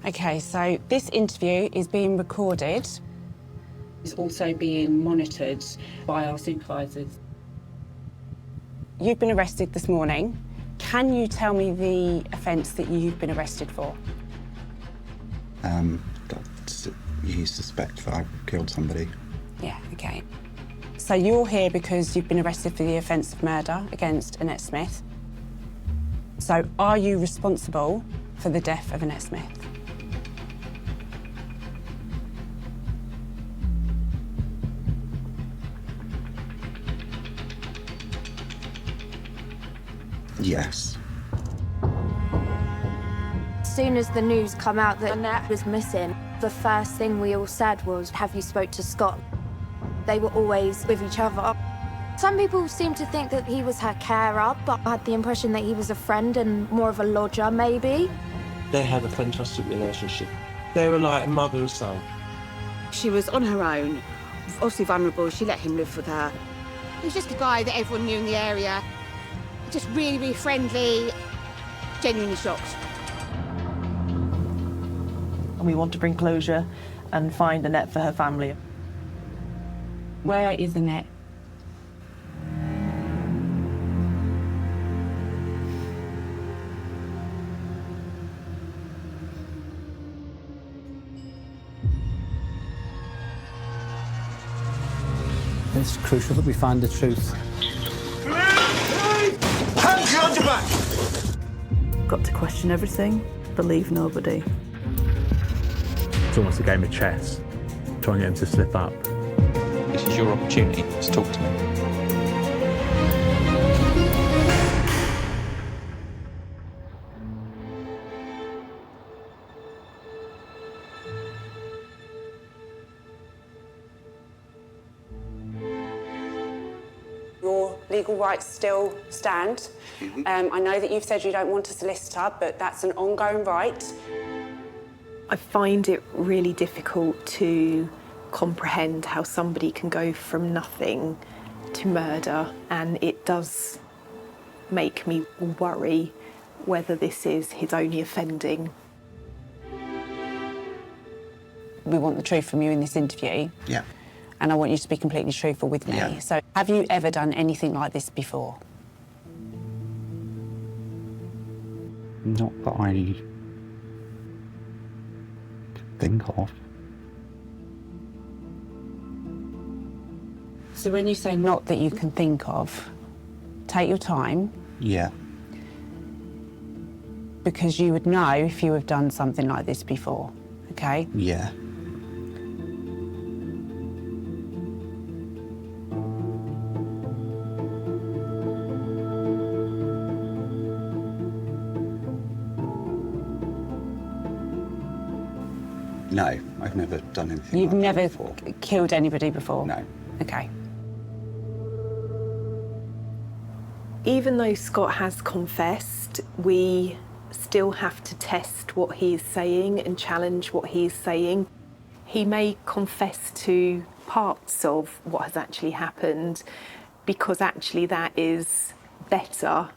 Okay, so this interview is being recorded. It's also being monitored by our supervisors. You've been arrested this morning. Can you tell me the offence that you've been arrested for? You suspect that I killed somebody. Yeah, okay. So you're here because you've been arrested for the offence of murder against Annette Smith. So are you responsible for the death of Annette Smith? Yes. As soon as the news come out that Annette was missing, the first thing we all said was, have you spoke to Scott? They were always with each other. Some people seem to think that he was her carer, but I had the impression that he was a friend and more of a lodger, maybe. They had a fantastic relationship. They were like mother and son. She was on her own, obviously vulnerable. She let him live with her. He was just a guy that everyone knew in the area. Just really, really friendly, genuinely shocked. And we want to bring closure and find Annette for her family. Where is Annette? It's crucial that we find the truth. Hands behind your back! Got to question everything, believe nobody. It's almost a game of chess, trying to get him to slip up. This is your opportunity to talk to me. Your legal rights still stand. I know that you've said you don't want a solicitor, but that's an ongoing right. I find it really difficult to comprehend how somebody can go from nothing to murder, and it does make me worry whether this is his only offending. We want the truth from you in this interview. Yeah. And I want you to be completely truthful with me. Yeah. So, have you ever done anything like this before? Not that I think of. So when you say not that you can think of, take your time. Yeah. Because you would know if you have done something like this before, okay? Yeah. No, I've never done anything You've like that never before. killed anybody before? No. Okay. Even though Scott has confessed, we still have to test what he is saying and challenge what he is saying. He may confess to parts of what has actually happened because actually that is better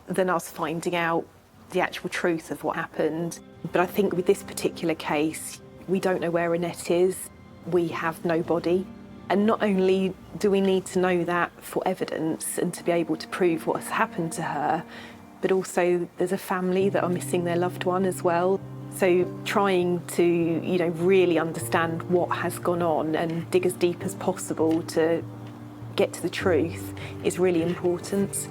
than us finding out the actual truth of what happened. But I think with this particular case, we don't know where Annette is. We have no body. And not only do we need to know that for evidence and to be able to prove what has happened to her, but also there's a family that are missing their loved one as well. So trying to, really understand what has gone on and dig as deep as possible to get to the truth is really important.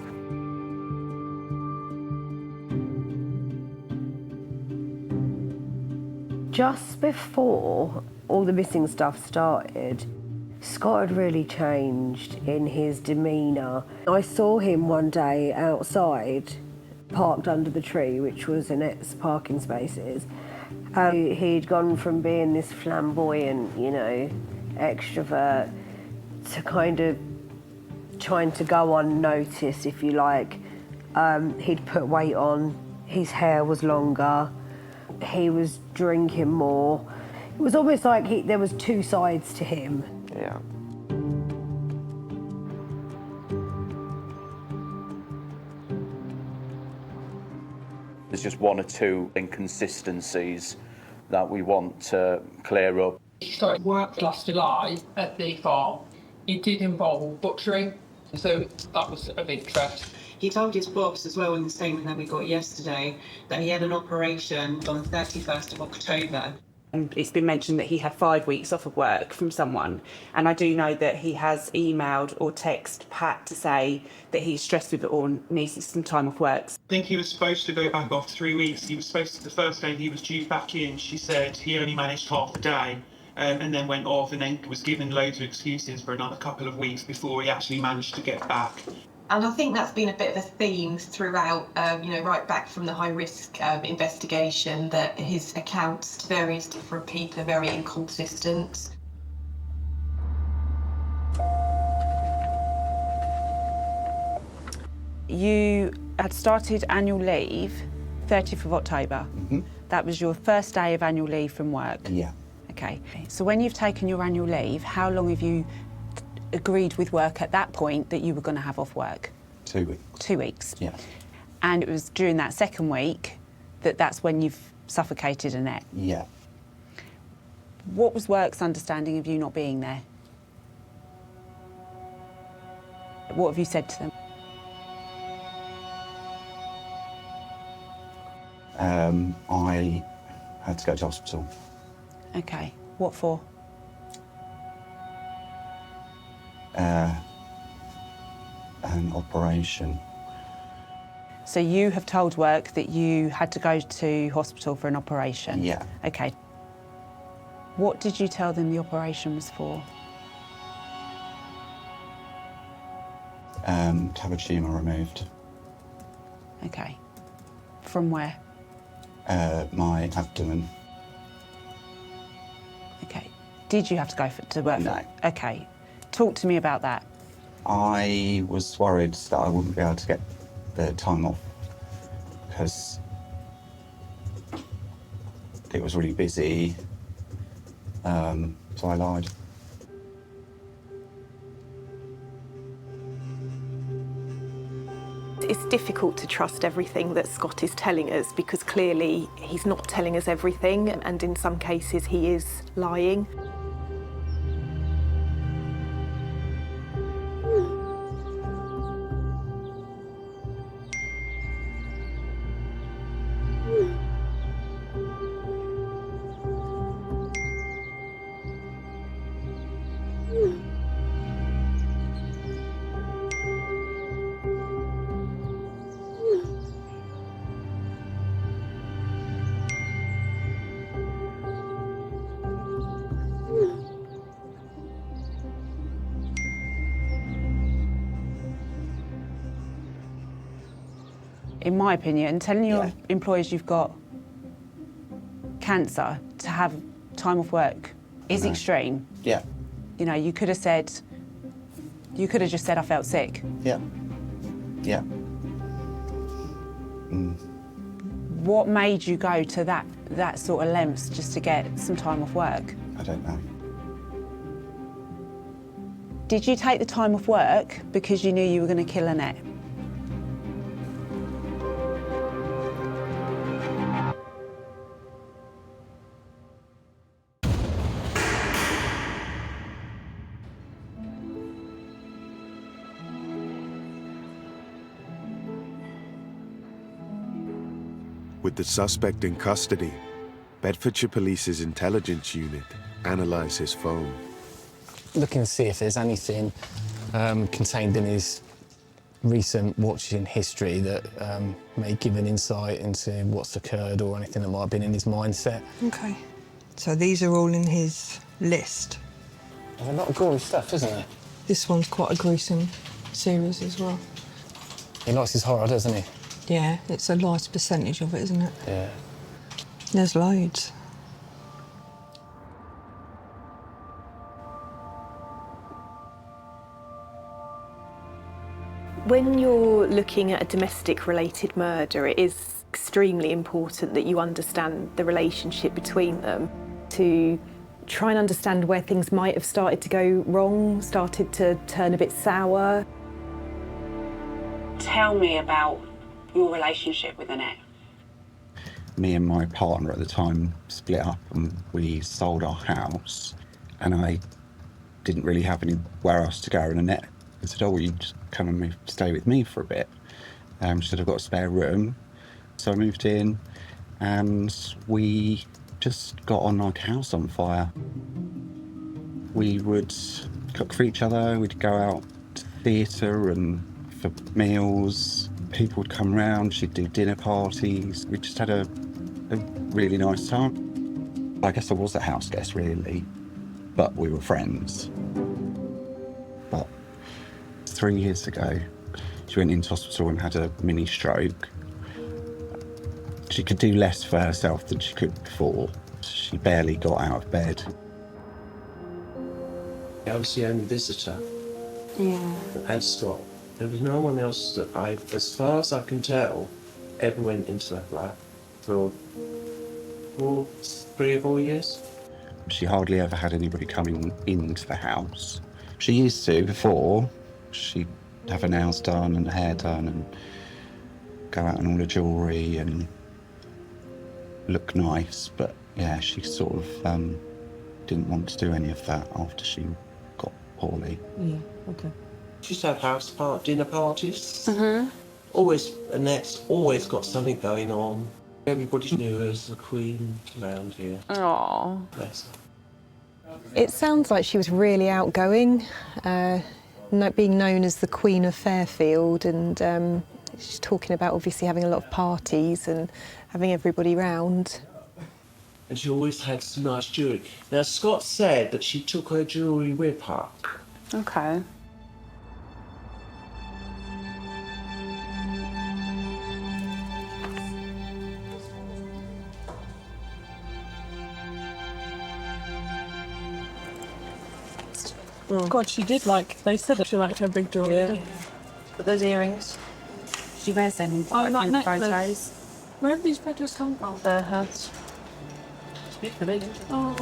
Just before all the missing stuff started, Scott had really changed in his demeanour. I saw him one day outside, parked under the tree, which was Annette's parking spaces. He'd gone from being this flamboyant, extrovert, to kind of trying to go unnoticed, if you like. He'd put weight on, his hair was longer, he was drinking more. It was almost like there was two sides to him. Yeah. There's just one or two inconsistencies that we want to clear up. He started work last July at the farm. It did involve butchering, so that was of interest. He told his boss as well in the statement that we got yesterday that he had an operation on the 31st of October. And it's been mentioned that he had 5 weeks off of work from someone, and I do know that he has emailed or texted Pat to say that he's stressed with it or needs some time off work. I think he was supposed to go back off 3 weeks. He was supposed to, the first day he was due back in, she said he only managed half a day, and then went off and then was given loads of excuses for another couple of weeks before he actually managed to get back. And I think that's been a bit of a theme throughout, right back from the high-risk investigation, that his accounts to various different people are very inconsistent. You had started annual leave 30th of October. Mm-hmm. That was your first day of annual leave from work? Yeah. Okay. So when you've taken your annual leave, how long have you agreed with work at that point that you were going to have off work? 2 weeks. 2 weeks? Yeah. And it was during that second week that's when you've suffocated Annette? Yeah. What was work's understanding of you not being there? What have you said to them? I had to go to hospital. Okay. What for? An operation. So you have told work that you had to go to hospital for an operation? Yeah. Okay. What did you tell them the operation was for? To have a tumour removed. Okay. From where? My abdomen. Okay. Did you have to go to work? No. Okay. Talk to me about that. I was worried that I wouldn't be able to get the time off because it was really busy, so I lied. It's difficult to trust everything that Scott is telling us because clearly he's not telling us everything, and in some cases he is lying. In my opinion, telling your employers you've got cancer to have time off work is extreme. Yeah. You know, you could have just said I felt sick. Yeah. Yeah. What made you go to that sort of lengths just to get some time off work? I don't know. Did you take the time off work because you knew you were going to kill Annette? With the suspect in custody, Bedfordshire Police's intelligence unit analysed his phone. Looking to see if there's anything contained in his recent watching history that may give an insight into what's occurred or anything that might have been in his mindset. OK. So these are all in his list? There's a lot of gory stuff, isn't there? This one's quite a gruesome series as well. He likes his horror, doesn't he? Yeah, it's a large percentage of it, isn't it? Yeah. There's loads. When you're looking at a domestic-related murder, it is extremely important that you understand the relationship between them to try and understand where things might have started to go wrong, started to turn a bit sour. Tell me about your relationship with Annette. Me and my partner at the time split up and we sold our house, and I didn't really have anywhere else to go, and Annette said, oh, will you just come and stay with me for a bit? She said, I've got a spare room. So I moved in and we just got on like a house on fire. We would cook for each other, we'd go out to theatre and for meals. People would come round, she'd do dinner parties. We just had a really nice time. I guess I was a house guest really, but we were friends. But 3 years ago, she went into hospital and had a mini stroke. She could do less for herself than she could before. She barely got out of bed. I was the only visitor. Yeah. And Scott. There was no one else that as far as I can tell, ever went into that flat for 3 or 4 years. She hardly ever had anybody coming into the house. She used to before. She'd have her nails done and her hair done and go out in all her jewellery and look nice, but yeah, she sort of didn't want to do any of that after she got poorly. Yeah, okay. She used to have dinner parties. Always, Annette's always got something going on. Everybody knew her as the queen around here. Aww. Bless her. It sounds like she was really outgoing, being known as the Queen of Fairfield, and she's talking about obviously having a lot of parties and having everybody round. And she always had some nice jewellery. Now, Scott said that she took her jewellery with her. Okay. God, she did they said that she liked her big jewellery. Yeah. But those earrings. She wears them in like photos. Where have these photos come from? Their house. Oh.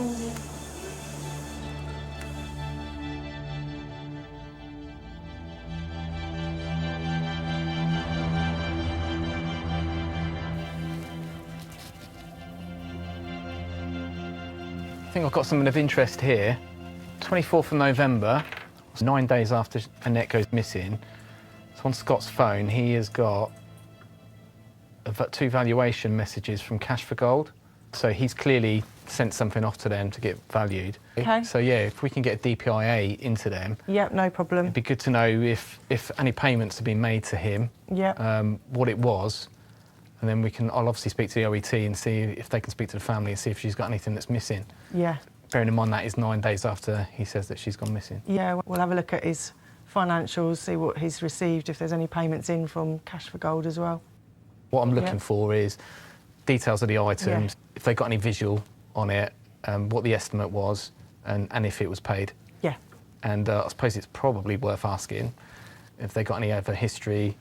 I think I've got something of interest here. 24th of November, 9 days after Annette goes missing. So on Scott's phone, he has got 2 valuation messages from Cash for Gold. So he's clearly sent something off to them to get valued. Okay. So yeah, if we can get a DPIA into them. Yep, no problem. It'd be good to know if any payments have been made to him. Yep. What it was. And then I'll obviously speak to the OET and see if they can speak to the family and see if she's got anything that's missing. Yeah. Bearing in mind that is 9 days after he says that she's gone missing. Yeah, we'll have a look at his financials, see what he's received, if there's any payments in from Cash for Gold as well. What I'm looking for is details of the items, if they got any visual on it, what the estimate was, and if it was paid. Yeah. And I suppose it's probably worth asking if they got any other history.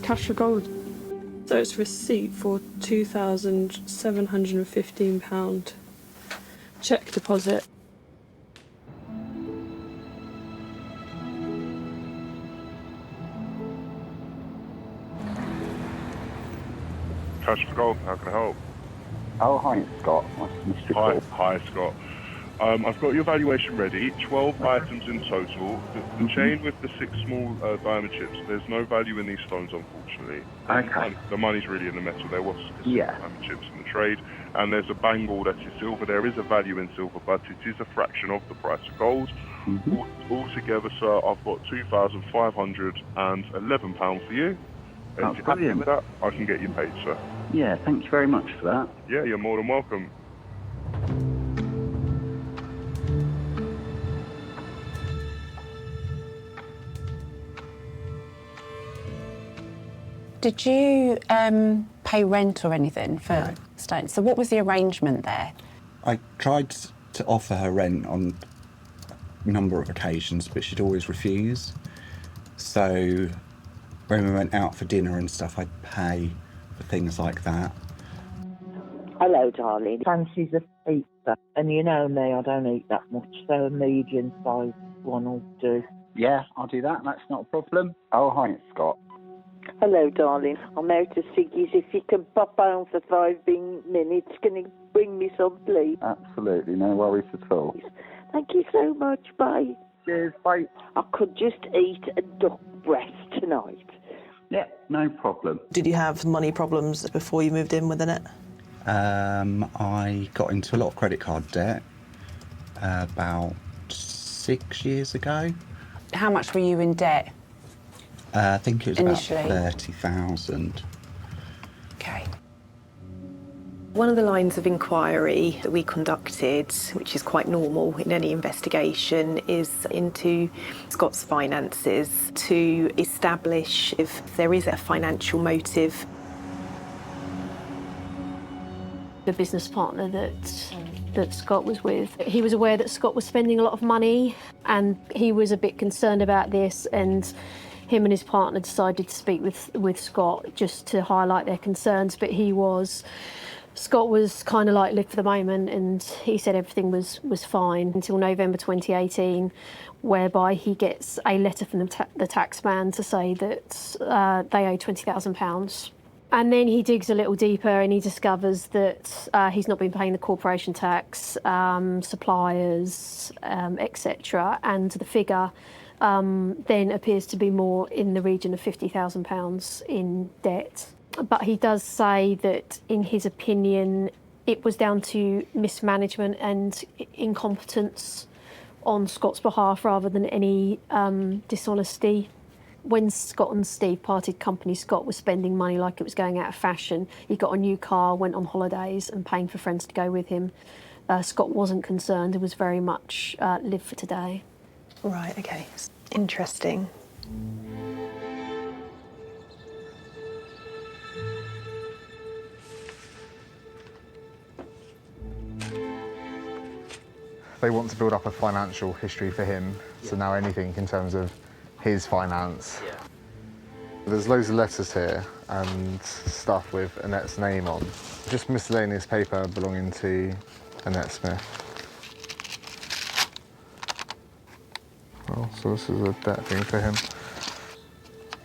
Cash for Gold. So it's a receipt for £2,715. Cheque deposit. Cash for Gold, how can I help? Oh, hi, Scott. Hi, Scott. I've got your valuation ready, 12 items in total. The chain with the 6 small diamond chips, there's no value in these stones, unfortunately. Okay. The money's really in the metal. There was Yeah. diamond chips in the trade. And there's a bangle that is silver. There is a value in silver, but it is a fraction of the price of gold. Altogether, sir, I've got £2,511 for you. And if you're happy with that, I can get you paid, sir. Yeah, thank you very much for that. Yeah, you're more than welcome. Did you pay rent or anything for staying? So what was the arrangement there? I tried to offer her rent on a number of occasions, but she'd always refuse. So when we went out for dinner and stuff, I'd pay for things like that. Hello, darling. Fancies a pizza. And you know me, I don't eat that much, so a medium-sized one will do. Yeah, I'll do that. That's not a problem. Oh, hi, it's Scott. Hello, darling. I'm out of Siggy's. If you can pop on for 5 minutes, can you bring me some, please? Absolutely, no worries at all. Thank you so much. Bye. Cheers, bye. I could just eat a duck breast tonight. Yeah, no problem. Did you have money problems before you moved in with Annette? I got into a lot of credit card debt about 6 years ago. How much were you in debt? I think it was Initially. about 30,000. Okay. One of the lines of inquiry that we conducted, which is quite normal in any investigation, is into Scott's finances to establish if there is a financial motive. The business partner that Scott was with, he was aware that Scott was spending a lot of money and he was a bit concerned about this, and him and his partner decided to speak with Scott just to highlight their concerns, but Scott was kind of like live for the moment, and he said everything was fine until November 2018, whereby he gets a letter from the taxman to say that they owe £20,000. And then he digs a little deeper and he discovers that he's not been paying the corporation tax, suppliers, etc. And the figure then appears to be more in the region of £50,000 in debt. But he does say that, in his opinion, it was down to mismanagement and incompetence on Scott's behalf rather than any dishonesty. When Scott and Steve parted company, Scott was spending money like it was going out of fashion. He got a new car, went on holidays and paying for friends to go with him. Scott wasn't concerned. It was very much live for today. Right, okay. Interesting. They want to build up a financial history for him, so now anything in terms of his finance. There's loads of letters here and stuff with Annette's name on. Just miscellaneous paper belonging to Annette Smith. Well, so this is a debt thing for him.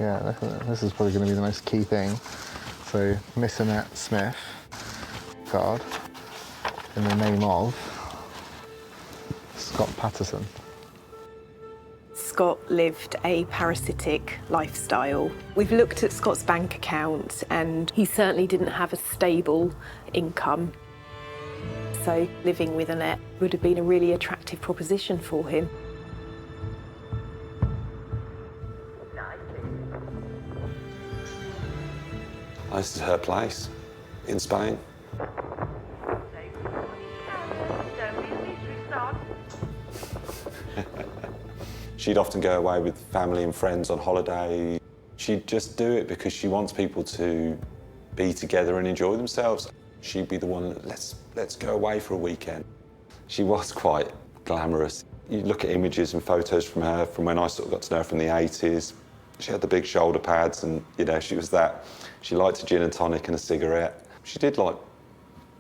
Yeah, this is probably going to be the most key thing. So, Miss Annette Smith card in the name of Scott Patterson. Scott lived a parasitic lifestyle. We've looked at Scott's bank account and he certainly didn't have a stable income. So living with Annette would have been a really attractive proposition for him. This is her place in Spain. She'd often go away with family and friends on holiday. She'd just do it because she wants people to be together and enjoy themselves. She'd be the one, let's go away for a weekend. She was quite glamorous. You look at images and photos from her from when I sort of got to know her from the 80s. She had the big shoulder pads and, you know, she was that. She liked a gin and tonic and a cigarette. She did like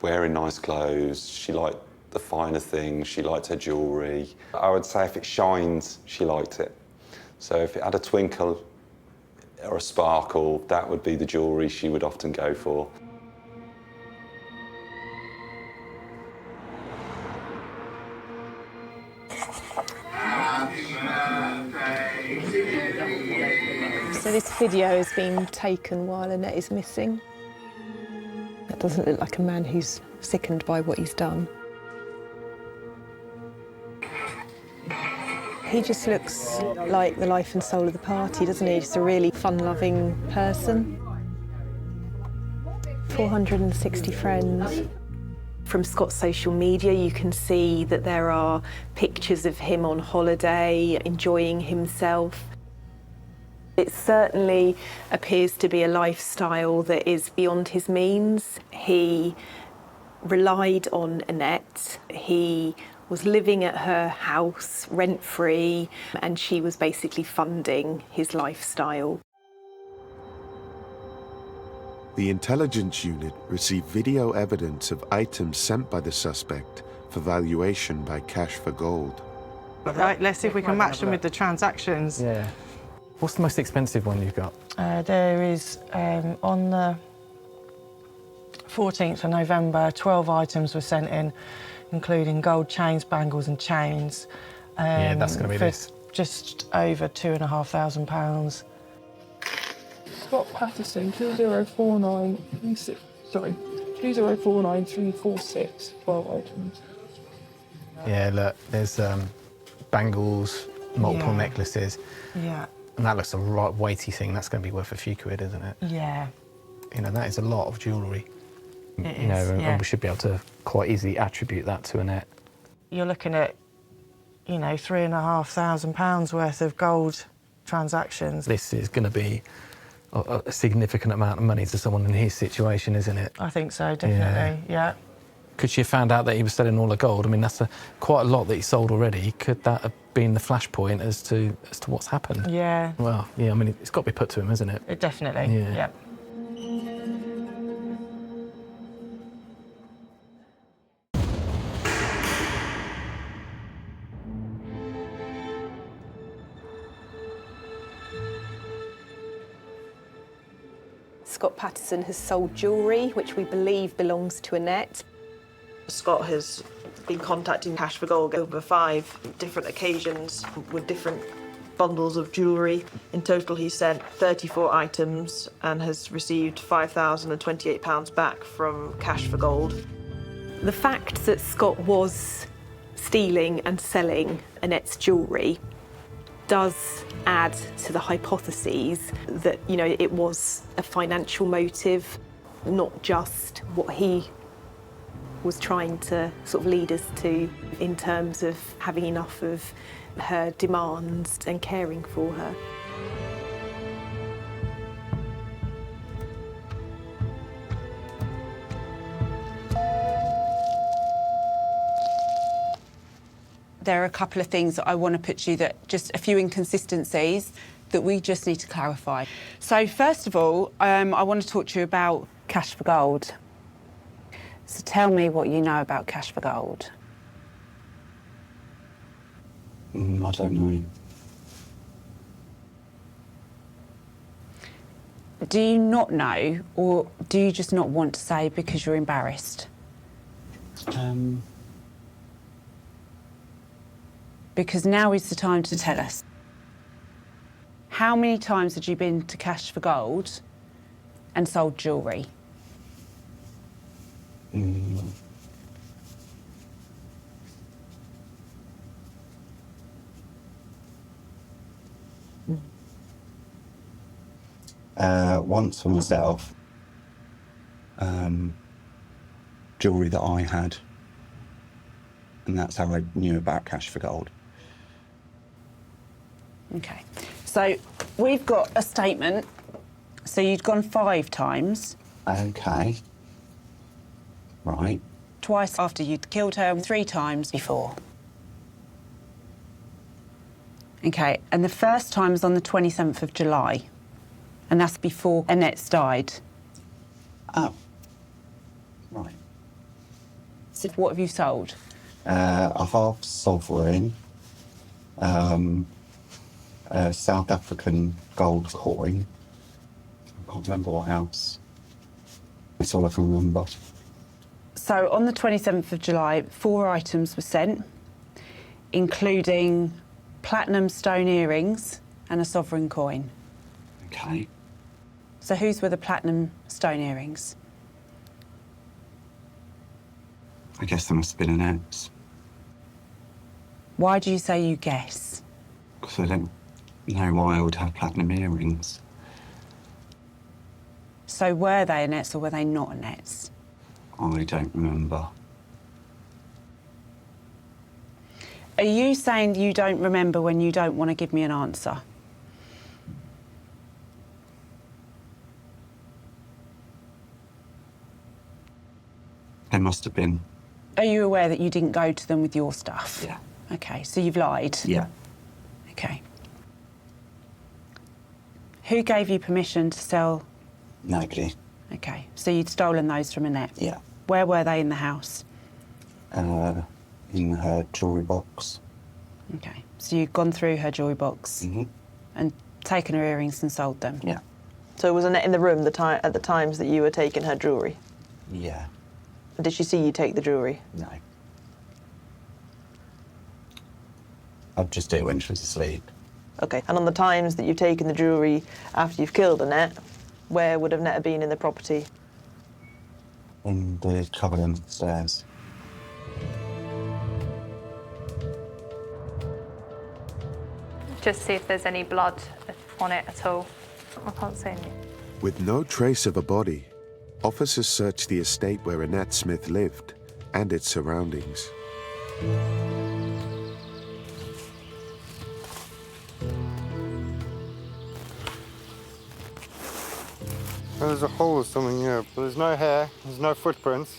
wearing nice clothes. She liked the finer things. She liked her jewellery. I would say if it shined, she liked it. So if it had a twinkle or a sparkle, that would be the jewellery she would often go for. So this video has been taken while Annette is missing. That doesn't look like a man who's sickened by what he's done. He just looks like the life and soul of the party, doesn't he? Just a really fun-loving person. 460 friends. From Scott's social media, you can see that there are pictures of him on holiday, enjoying himself. It certainly appears to be a lifestyle that is beyond his means. He relied on Annette. He was living at her house rent-free, and she was basically funding his lifestyle. The intelligence unit received video evidence of items sent by the suspect for valuation by Cash for Gold. Right, let's see if we can match them with the transactions. Yeah. What's the most expensive one you've got? There is, on the 14th of November, 12 items were sent in, including gold chains, bangles and chains. Yeah, that's going to be for this. just over £2,500. Scott Patterson, 204936. Sorry, 2049346. 12 items. Yeah, look, there's bangles, multiple Yeah. necklaces. Yeah. And that looks a right weighty thing. That's going to be worth a few quid, isn't it? Yeah. You know, that is a lot of jewellery. It You know, is, and yeah. we should be able to quite easily attribute that to Annette. You're looking at, you know, £3,500 worth of gold transactions. This is going to be a significant amount of money to someone in his situation, isn't it? I think so, definitely, yeah. Could she have found out that he was selling all the gold? I mean, that's quite a lot that he sold already. Could that have been the flashpoint as to what's happened? Yeah. Well, yeah, I mean, it's got to be put to him, isn't it? It definitely, Yeah. yeah. Scott Patterson has sold jewellery, which we believe belongs to Annette. Scott has been contacting Cash for Gold over 5 different occasions with different bundles of jewellery. In total, he's sent 34 items and has received £5,028 back from Cash for Gold. The fact that Scott was stealing and selling Annette's jewellery does add to the hypotheses that, you know, it was a financial motive, not just what he was trying to sort of lead us to in terms of having enough of her demands and caring for her. There are a couple of things that I want to put to you, that just a few inconsistencies that we just need to clarify. So first of all, I want to talk to you about Cash for Gold. So tell me what you know about Cash for Gold. I don't know. Do you not know, or do you just not want to say because you're embarrassed? Because now is the time to tell us. How many times had you been to Cash for Gold and sold jewellery? Once for myself, jewellery that I had, and that's how I knew about Cash for Gold. Okay, so we've got a statement. So you'd gone 5 times. Okay. Right. Twice after you'd killed her and 3 times before. Okay, and the first time was on the 27th of July. And that's before Annette's died. Oh. Right. So what have you sold? A half sovereign, a South African gold coin. I can't remember what else. That's all I can remember. So on the 27th of July, 4 items were sent, including platinum stone earrings and a sovereign coin. Okay. So whose were the platinum stone earrings? I guess there must have been Annette's. Why do you say you guess? Because I don't know why I would have platinum earrings. So were they Annette's or were they not Annette's? I don't remember. Are you saying you don't remember when you don't want to give me an answer? There must have been. Are you aware that you didn't go to them with your stuff? Yeah. Okay, so you've lied? Yeah. Okay. Who gave you permission to sell? Nobody. Okay, so you'd stolen those from Annette? Yeah. Where were they in the house? In her jewellery box. Okay, so you'd gone through her jewellery box and taken her earrings and sold them? Yeah. So was Annette in the room at the times that you were taking her jewellery? Yeah. Did she see you take the jewellery? No. I'd just do it when she was asleep. Okay, and on the times that you've taken the jewellery after you've killed Annette, where would Annette have been in the property? In the cupboard under the stairs. Just see if there's any blood on it at all. I can't see any. With no trace of a body, officers searched the estate where Annette Smith lived and its surroundings. There's a hole or something here, but there's no hair, there's no footprints.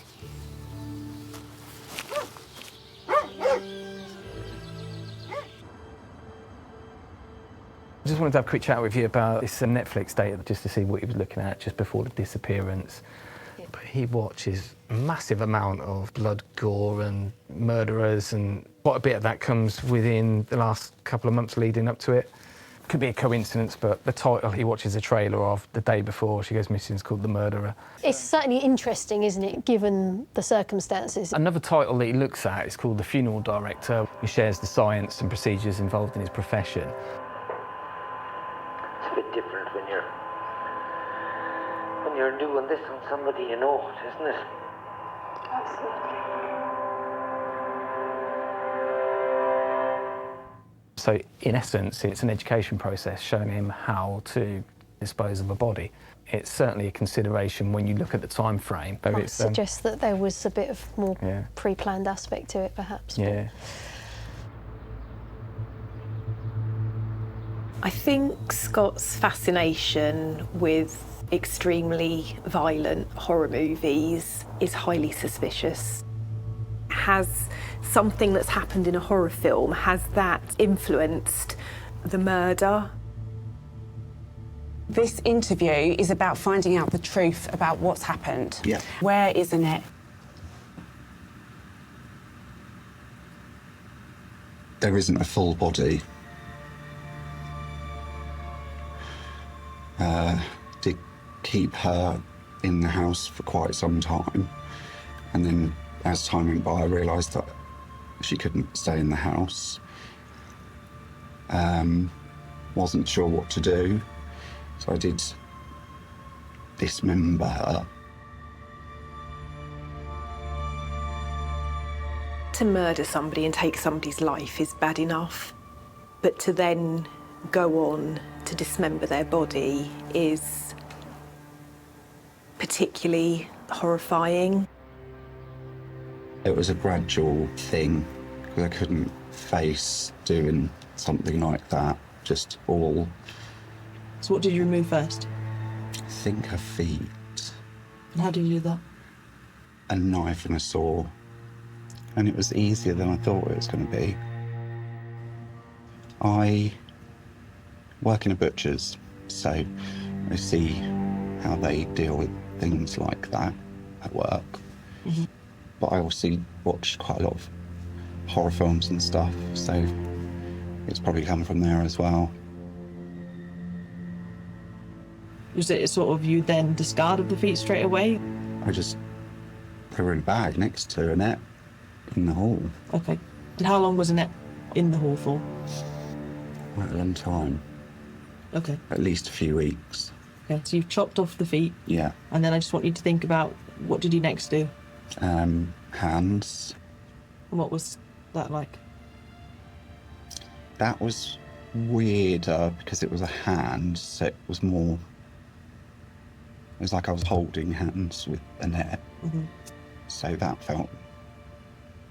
I just wanted to have a quick chat with you about this Netflix data, just to see what he was looking at just before the disappearance. But he watches a massive amount of blood, gore and murderers, and quite a bit of that comes within the last couple of months leading up to it. Could be a coincidence, but the title he watches a trailer of the day before she goes missing is called The Murderer. It's certainly interesting, isn't it, given the circumstances? Another title that he looks at is called The Funeral Director. He shares the science and procedures involved in his profession. It's a bit different when you're doing this on somebody you know, isn't it? Absolutely. So, in essence, it's an education process showing him how to dispose of a body. It's certainly a consideration when you look at the time frame. Might suggest that there was a bit of more Yeah. pre-planned aspect to it, perhaps. Yeah. I think Scott's fascination with extremely violent horror movies is highly suspicious. Has something that's happened in a horror film, has that influenced the murder? This interview is about finding out the truth about what's happened. Yeah. Where is Annette? There isn't a full body. Did keep her in the house for quite some time, and then as time went by I realised that she couldn't stay in the house. Wasn't sure what to do, so I did dismember her. To murder somebody and take somebody's life is bad enough, but to then go on to dismember their body is particularly horrifying. It was a gradual thing, because I couldn't face doing something like that, just all. So what did you remove first? I think her feet, And how did you do that? a knife and a saw, and it was easier than I thought it was going to be. I work in a butcher's, so I see how they deal with things like that at work. Mm-hmm. But I also watch quite a lot of horror films and stuff, so it's probably come from there as well. Was it sort of you then discarded the feet straight away? I just put her in a bag next to Annette in the hall. Okay. And how long was Annette in the hall for? Quite a long time. Okay. At least a few weeks. Okay, so you've chopped off the feet, Yeah. and then I just want you to think about what did you next do? Hands. And what was that like? That was weirder because it was a hand, so it was more. It was like I was holding hands with Annette, Mm-hmm. so that felt,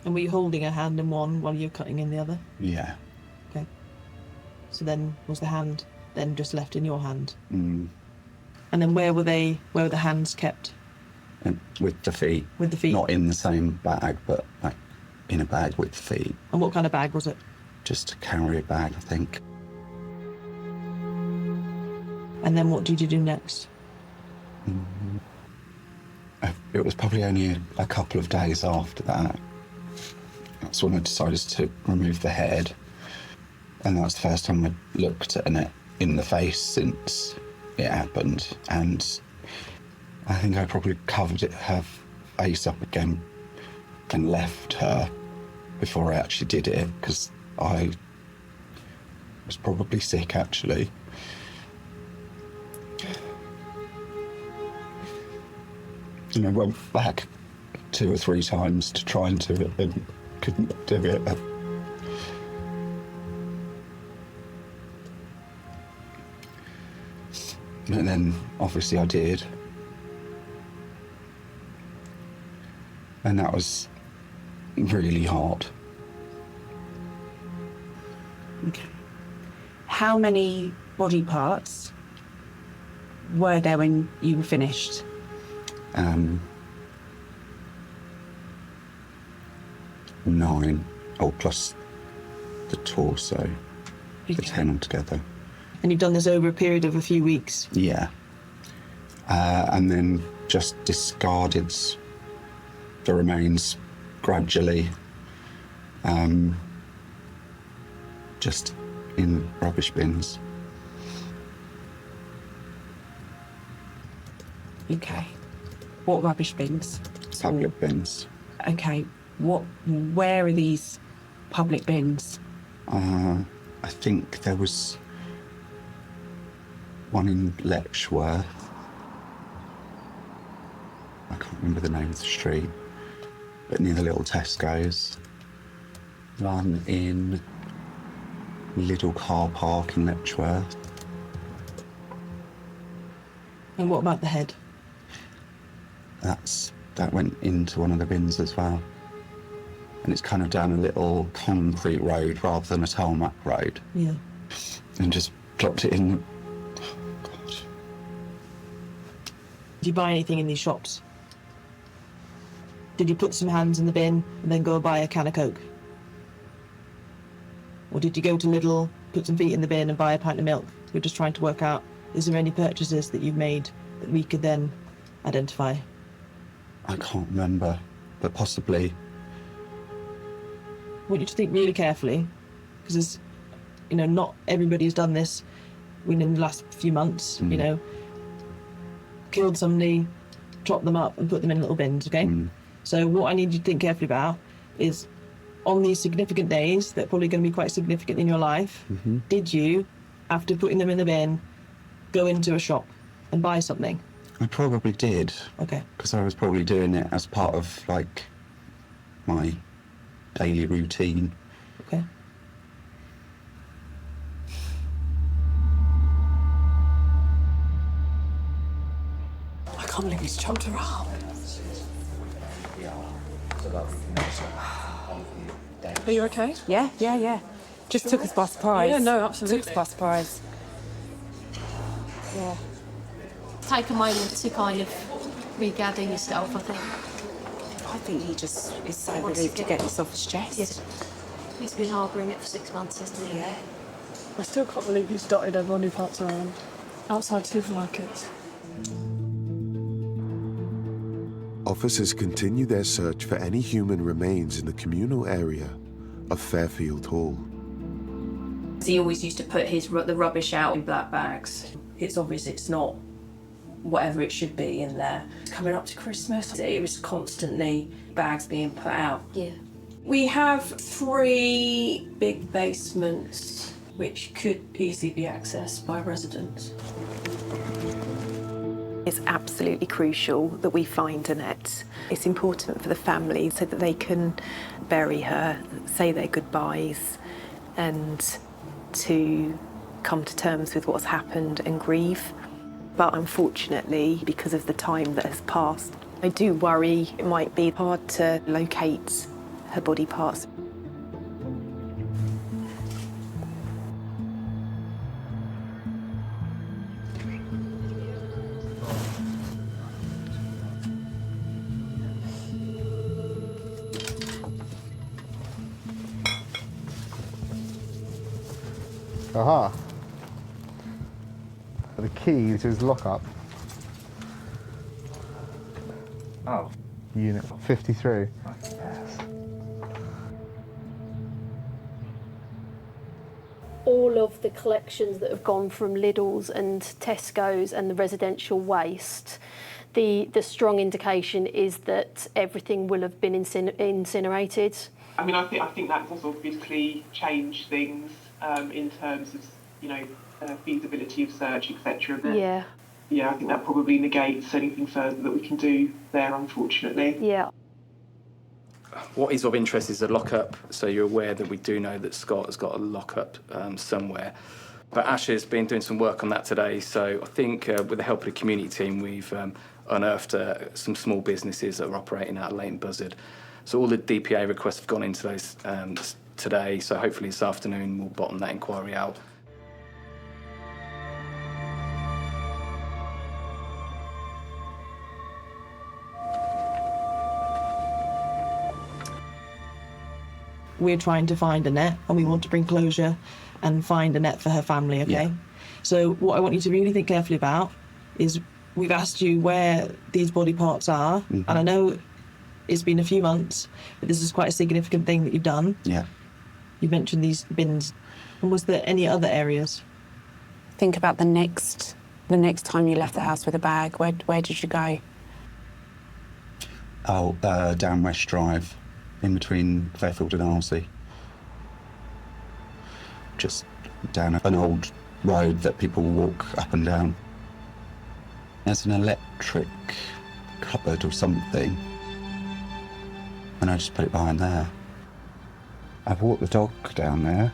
And were you holding a hand in one while you were cutting in the other? yeah. Okay. So then was the hand then just left in your hand? Mm. And then where were the hands kept? And with the feet. With the feet? Not in the same bag, but like in a bag with feet. And what kind of bag was it? Just a carrier bag, I think. And then what did you do next? It was probably only a couple of days after that. That's when I decided to remove the head. And that was the first time I looked at Annette in the face since it happened. And I think I probably covered her face up again and left her before I actually did it, because I was probably sick, actually. And I went back 2 or 3 times to try and do it and couldn't do it. And then obviously I did. And that was really hard. Okay. How many body parts were there when you were finished? 9, plus the torso, the 10 altogether. And you've done this over a period of a few weeks? Yeah. And then just discarded the remains gradually, just in rubbish bins. Okay. What rubbish bins? Public bins. Okay. Where are these public bins? I think there was one in Letchworth. I can't remember the name of the street, but near the little Tesco's. One in Lidl car park in Letchworth. And what about the head? That went into one of the bins as well. And it's kind of down a little concrete road rather than a tarmac road. Yeah. And just dropped it in. Did you buy anything in these shops? Did you put some hands in the bin and then go and buy a can of Coke? Or did you go to Lidl, put some feet in the bin and buy a pint of milk? We're just trying to work out, is there any purchases that you've made that we could then identify? I can't remember, but possibly. I want you to think really carefully, because not everybody's done this within the last few months, killed somebody, chopped them up and put them in little bins, okay? So what I need you to think carefully about is, on these significant days that are probably going to be quite significant in your life, did you, after putting them in the bin, go into a shop and buy something? I probably did. Okay. Because I was probably doing it as part of, my daily routine. Okay. I can't believe he's chopped her up. Are you okay? Yeah. Just took us by surprise. Yeah, no, absolutely. Took us by surprise. Yeah. Take a moment to kind of regather yourself, I think. I think he just is so relieved to get this off his chest. Yes. He's been harbouring it for 6 months, hasn't he? Yeah. I still can't believe he's dotted her body parts around outside supermarkets. Officers continue their search for any human remains in the communal area of Fairfield Hall. He always used to put the rubbish out in black bags. It's obvious it's not whatever it should be in there. Coming up to Christmas, it was constantly bags being put out. Yeah. We have 3 big basements which could easily be accessed by residents. It's absolutely crucial that we find Annette. It's important for the family so that they can bury her, say their goodbyes, and to come to terms with what's happened and grieve. But unfortunately, because of the time that has passed, I do worry it might be hard to locate her body parts. Aha. The key to his lockup. Oh. Unit 53. All of the collections that have gone from Lidl's and Tesco's and the residential waste, the strong indication is that everything will have been incinerated. I mean, I think that does obviously change things in terms of, you know, feasibility of search, etc. Yeah. Yeah, I think that probably negates anything further that we can do there, unfortunately. Yeah. What is of interest is the lockup, so you're aware that we do know that Scott has got a lockup somewhere. But Asher's been doing some work on that today, so I think with the help of the community team, we've unearthed some small businesses that are operating out of Leighton Buzzard. So all the DPA requests have gone into those today, so hopefully this afternoon we'll bottom that inquiry out. We're trying to find Annette and we want to bring closure and find Annette for her family, okay? Yeah. So what I want you to really think carefully about is we've asked you where these body parts are, and I know it's been a few months, but this is quite a significant thing that you've done. Yeah. You mentioned these bins. And was there any other areas? Think about the next time you left the house with a bag. Where did you go? Oh, down West Drive, in between Fairfield and Arlesey. Just down an old road that people walk up and down. There's an electric cupboard or something, and I just put it behind there. I've walked the dog down there,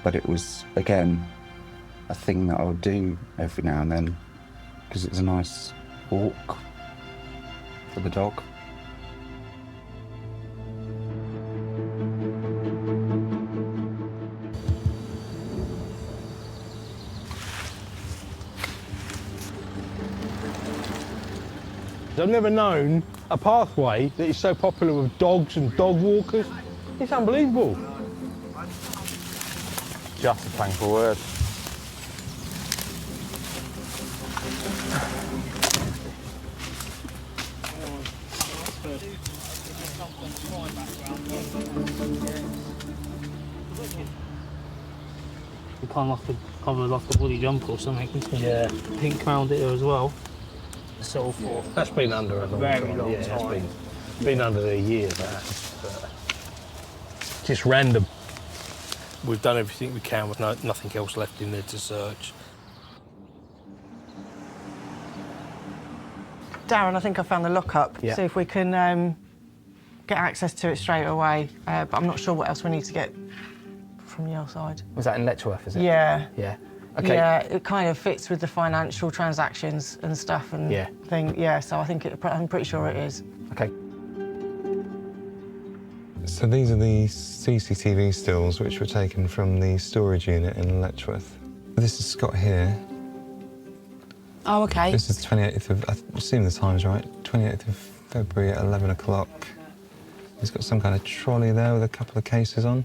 but it was, again, a thing that I would do every now and then, because it's a nice walk for the dog. I've never known a pathway that is so popular with dogs and dog walkers. It's unbelievable. Just a thankful word. Kind of like a woolly jumper or something. Yeah. Pink round it as well. So forth. That's been under a long very time. long Yeah, time. It's been under a year, that. Just random. We've done everything we can with nothing else left in there to search. Darren, I think I found the lockup. Yeah. See if we can get access to it straight away. But I'm not sure what else we need to get from your side. Was that in Letchworth, is it? Yeah. Yeah. Okay. Yeah, it kind of fits with the financial transactions and stuff and thing. Yeah, so I think I'm pretty sure it is. Okay. So these are the CCTV stills which were taken from the storage unit in Letchworth. This is Scott here. Oh, okay. This is 28th of, I assume the time's right, 28th of February at 11 o'clock. He's got some kind of trolley there with a couple of cases on,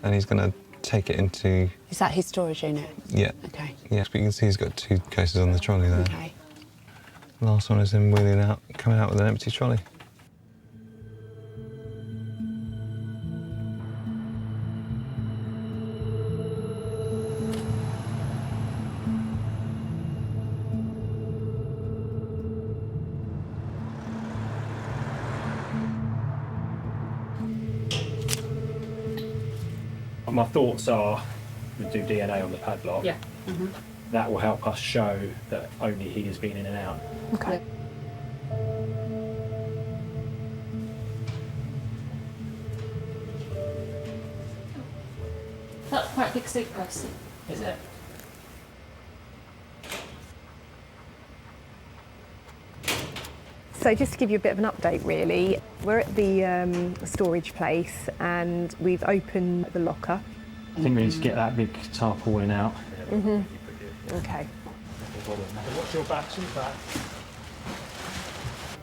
and he's going to take it into... Is that his storage unit? Yeah. Okay. Yeah, but you can see he's got 2 cases on the trolley there. Okay. Last one is him wheeling out, coming out with an empty trolley. My thoughts are we do DNA on the padlock. Yeah. That will help us show that only he has been in and out. Okay. That's quite a big suitcase. Is it? So just to give you a bit of an update really, we're at the storage place and we've opened the locker. I think we need to get that big tarpaulin out. Okay. What's your back?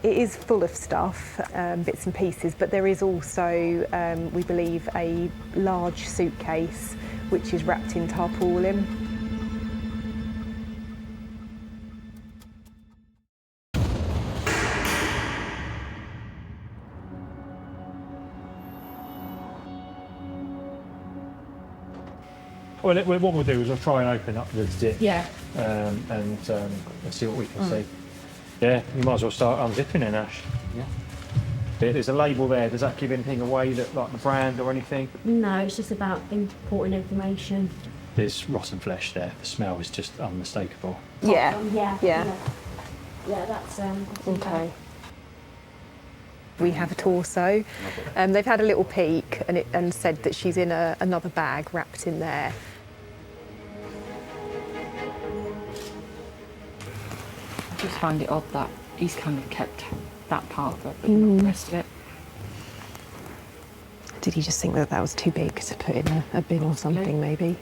It is full of stuff, bits and pieces, but there is also, we believe, a large suitcase which is wrapped in tarpaulin. Well, what we'll do is we'll try and open up the zip. Yeah. And see what we can see. Yeah, you might as well start unzipping it, Ash. Yeah. There's a label there. Does that give anything away, that like the brand or anything? No, it's just about important information. There's rotten flesh there. The smell is just unmistakable. Yeah. Yeah, that's Okay. We have a torso. They've had a little peek and said that she's in another bag wrapped in there. I just find it odd that he's kind of kept that part of it, but not the rest of it. Did he just think that was too big to put in a bin or something, maybe?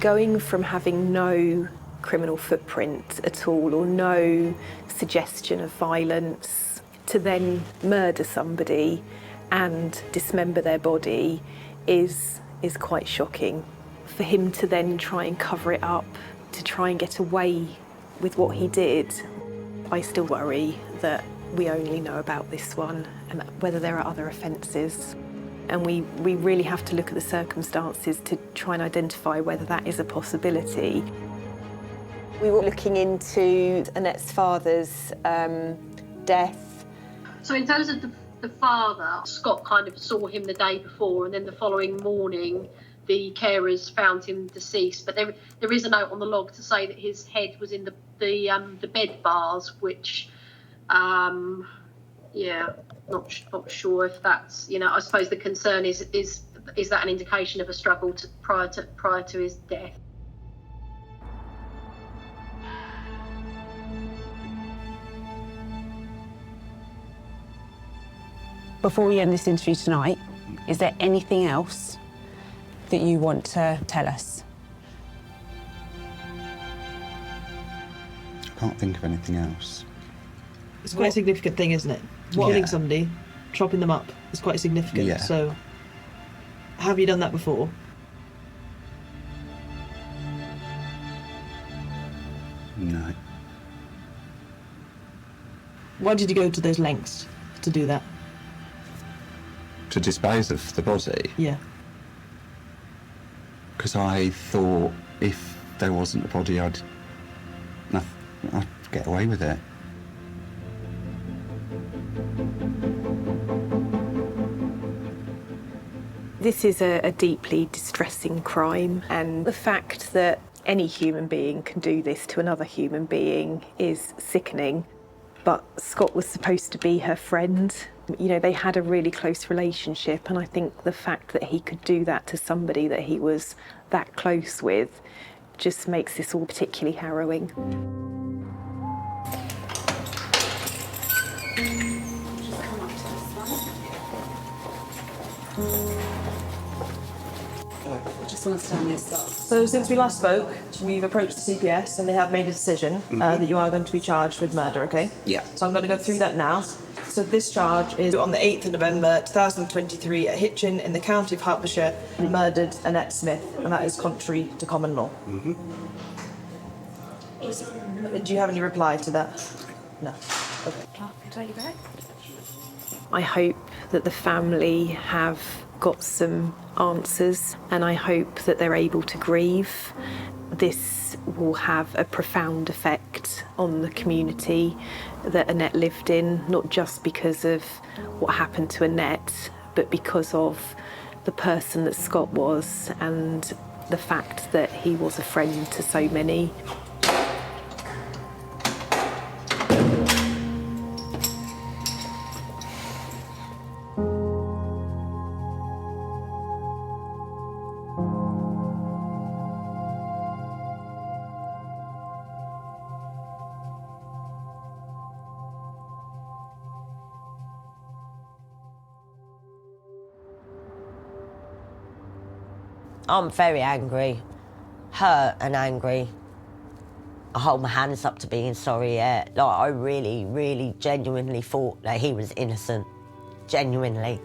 Going from having no criminal footprint at all or no suggestion of violence to then murder somebody and dismember their body is quite shocking. For him to then try and cover it up, to try and get away with what he did, I still worry that we only know about this one and whether there are other offences. And we really have to look at the circumstances to try and identify whether that is a possibility. We were looking into Annette's father's death. So in terms of the father, Scott kind of saw him the day before, and then the following morning the carers found him deceased. But there is a note on the log to say that his head was in the bed bars, which, not sure if that's, I suppose the concern is that an indication of a struggle prior to his death. Before we end this interview tonight, is there anything else that you want to tell us? I can't think of anything else. It's quite a significant thing, isn't it? Killing somebody, chopping them up is quite significant. Yeah. So, have you done that before? No. Why did you go to those lengths to do that? To dispose of the body? Yeah. Because I thought if there wasn't a body, I'd get away with it. This is a deeply distressing crime, and the fact that any human being can do this to another human being is sickening. But Scott was supposed to be her friend. They had a really close relationship, and I think the fact that he could do that to somebody that he was that close with just makes this all particularly harrowing. Just want to stand this up. So since we last spoke, we've approached the CPS and they have made a decision that you are going to be charged with murder, okay? Yeah. So I'm going to go through that now. So this charge is on the 8th of November 2023 at Hitchin in the county of Hertfordshire, murdered Annette Smith, and that is contrary to common law. Do you have any reply to that? No. Okay. I hope that the family have got some answers, and I hope that they're able to grieve. This will have a profound effect on the community that Annette lived in, not just because of what happened to Annette, but because of the person that Scott was and the fact that he was a friend to so many. I'm very angry, hurt and angry. I hold my hands up to being sorry, yeah. I really, really genuinely thought that he was innocent. Genuinely.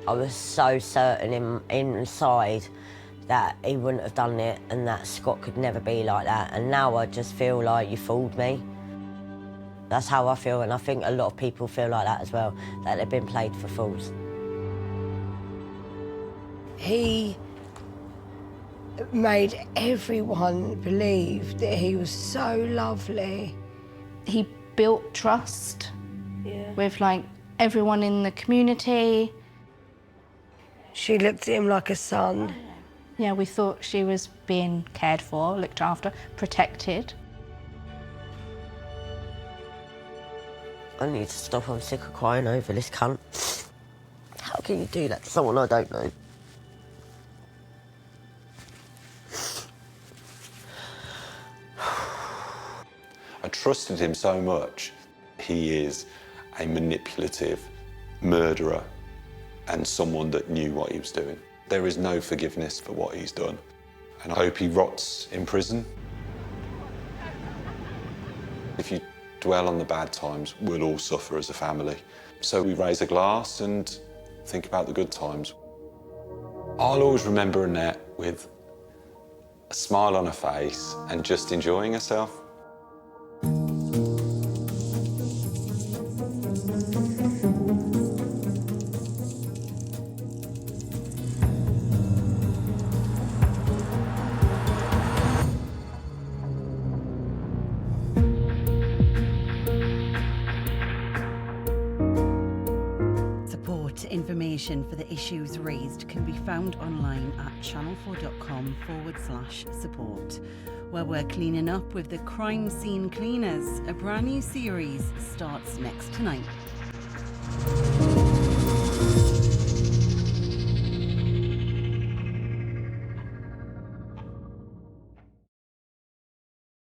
I was so certain inside that he wouldn't have done it and that Scott could never be like that. And now I just feel like you fooled me. That's how I feel, and I think a lot of people feel like that as well, that they've been played for fools. He made everyone believe that he was so lovely. He built trust with like everyone in the community. She looked at him like a son. Yeah, we thought she was being cared for, looked after, protected. I need to stop. I'm sick of crying over this cunt. How can you do that to someone I don't know? I trusted him so much. He is a manipulative murderer and someone that knew what he was doing. There is no forgiveness for what he's done. And I hope he rots in prison. If you dwell on the bad times, we'll all suffer as a family. So we raise a glass and think about the good times. I'll always remember Annette with a smile on her face and just enjoying herself. Information for the issues raised can be found online at channel4.com/support, where we're cleaning up with the Crime Scene Cleaners. A brand new series starts next tonight.